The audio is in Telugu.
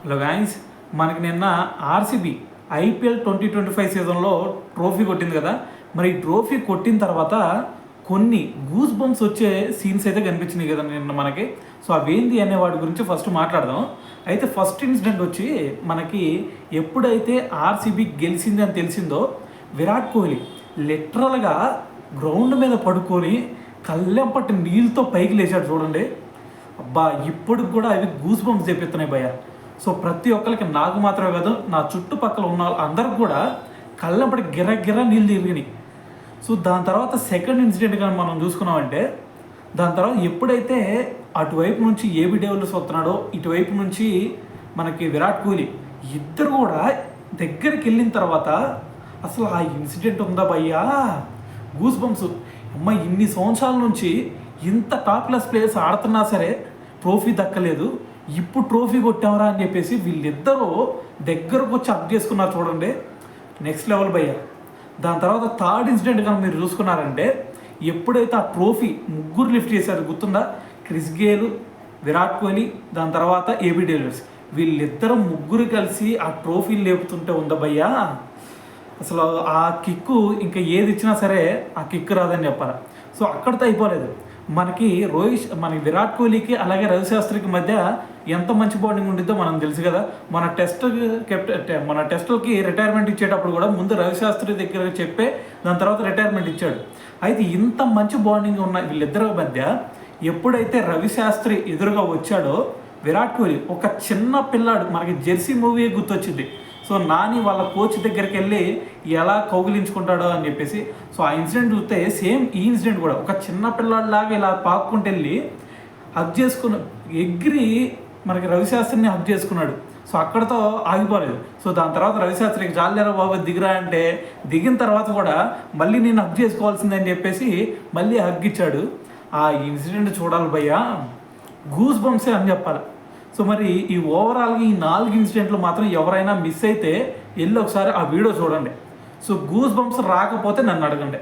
హలో గాయ్స్, మనకి నిన్న ఆర్సీబీ ఐపీఎల్ 2025 సీజన్లో ట్రోఫీ కొట్టింది కదా. మరి ఈ ట్రోఫీ కొట్టిన తర్వాత కొన్ని గూస్ బంప్స్ వచ్చే సీన్స్ అయితే కనిపించినాయి కదా నిన్న మనకి. సో అవేంది అనే వాటి గురించి ఫస్ట్ మాట్లాడదాం. అయితే ఫస్ట్ ఇన్సిడెంట్ వచ్చి మనకి ఎప్పుడైతే ఆర్సీబీ గెలిచింది అని తెలిసిందో, విరాట్ కోహ్లీ లిటరల్గా గ్రౌండ్ మీద పడుకొని కళ్ళెంపటి నీళ్ళతో పైకి లేచాడు చూడండి. అబ్బా, ఇప్పటికి కూడా అవి గూస్ బంప్స్ తెప్పిస్తున్నాయి భయ్య. సో ప్రతి ఒక్కరికి, నాకు మాత్రమే కాదు, నా చుట్టుపక్కల ఉన్న అందరికి కూడా కళ్ళంపటి గిర్ర నీళ్ళు తిరిగినాయి. సో దాని తర్వాత సెకండ్ ఇన్సిడెంట్ కానీ మనం చూసుకున్నామంటే, దాని తర్వాత ఎప్పుడైతే అటువైపు నుంచి ఏబీ డేవిల్స్ వస్తున్నాడో, ఇటువైపు నుంచి మనకి విరాట్ కోహ్లీ, ఇద్దరు కూడా దగ్గరికి వెళ్ళిన తర్వాత అసలు ఆ ఇన్సిడెంట్ ఉందా భయ్యా, గూస్ బంప్స్. అమ్మ, ఇన్ని సంవత్సరాల నుంచి ఇంత టాప్ క్లాస్ ప్లేయర్స్ ఆడుతున్నా సరే ట్రోఫీ దక్కలేదు, ఇప్పుడు ట్రోఫీ కొట్టామరా అని చెప్పేసి వీళ్ళిద్దరూ దగ్గరకు వచ్చి అప్ చేసుకున్నారు చూడండి. నెక్స్ట్ లెవెల్ భయ్య. దాని తర్వాత థర్డ్ ఇన్సిడెంట్ కనుక మీరు చూసుకున్నారంటే, ఎప్పుడైతే ఆ ట్రోఫీ ముగ్గురు లిఫ్ట్ చేశారు గుర్తుందా, క్రిస్ గేల్, విరాట్ కోహ్లీ, దాని తర్వాత ఏబీ డేవిల్స్, వీళ్ళిద్దరూ ముగ్గురు కలిసి ఆ ట్రోఫీ లేపుతుంటే ఉందా భయ్యా, అసలు ఆ కిక్కు ఇంకా ఏది ఇచ్చినా సరే ఆ కిక్ రాదని చెప్పాలి. సో అక్కడితో అయిపోలేదు. మనకి విరాట్ కోహ్లీకి అలాగే రవిశాస్త్రికి మధ్య ఎంత మంచి బాండింగ్ ఉండిద్దో మనం తెలుసు కదా. మన టెస్టులకి రిటైర్మెంట్ ఇచ్చేటప్పుడు కూడా ముందు రవిశాస్త్రి దగ్గర చెప్పే దాని తర్వాత రిటైర్మెంట్ ఇచ్చాడు. అయితే ఇంత మంచి బాండింగ్ ఉన్న వీళ్ళిద్దరి మధ్య ఎప్పుడైతే రవిశాస్త్రి ఎదురుగా వచ్చాడో, విరాట్ కోహ్లీ ఒక చిన్న పిల్లాడు, మనకి జెర్సీ మూవీ గుర్తొచ్చింది. సో నాని వాళ్ళ కోచ్ దగ్గరికి వెళ్ళి ఎలా కౌగిలించుకుంటాడో అని చెప్పేసి. సో ఆ ఇన్సిడెంట్ చూస్తే సేమ్ ఈ ఇన్సిడెంట్ కూడా ఒక చిన్న పిల్లాడిలాగా ఇలా పాక్కుంటూ వెళ్ళి హగ్ చేసుకుని ఎగిరి మనకి రవిశాస్త్రిని హగ్ చేసుకున్నాడు. సో అక్కడతో ఆగిపోలేదు. సో దాని తర్వాత రవిశాస్త్రికి జాలేరా బాబు దిగిరా అంటే, దిగిన తర్వాత కూడా మళ్ళీ నేను హగ్ చేసుకోవాల్సిందని చెప్పేసి మళ్ళీ హగ్ ఇచ్చాడు. ఆ ఇన్సిడెంట్ చూడాలి భయ్యా, గూస్ బంప్సే అని చెప్పాలి. సో మరి ఈ ఓవరాల్గా ఈ 4 ఇన్సిడెంట్లు మాత్రం ఎవరైనా మిస్ అయితే వెళ్ళి ఒకసారి ఆ వీడియో చూడండి. సో గూస్ బంప్స్ రాకపోతే నన్ను అడగండి.